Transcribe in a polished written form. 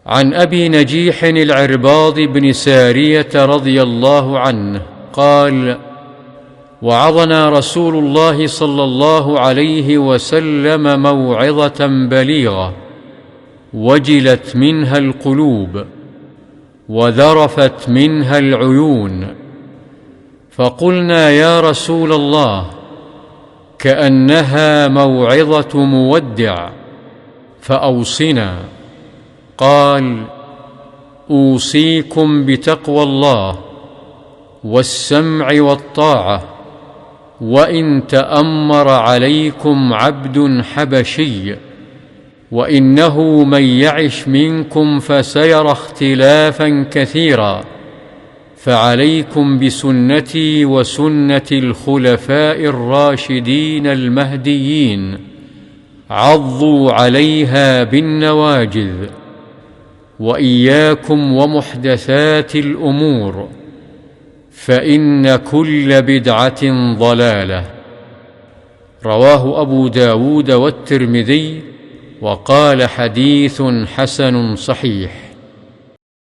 عن أبي نجيح العرباض بن سارية رضي الله عنه قال: وعظنا رسول الله صلى الله عليه وسلم موعظة بليغة وجلت منها القلوب وذرفت منها العيون، فقلنا: يا رسول الله، كأنها موعظة مودع، فأوصنا. قال: أوصيكم بتقوى الله والسمع والطاعة، وإن تأمر عليكم عبد حبشي، وإنه من يعش منكم فسيرى اختلافا كثيرا، فعليكم بسنتي وسنة الخلفاء الراشدين المهديين، عضوا عليها بالنواجذ، وإياكم ومحدثات الأمور، فإن كل بدعة ضلالة. رواه أبو داود والترمذي، وقال: حديث حسن صحيح.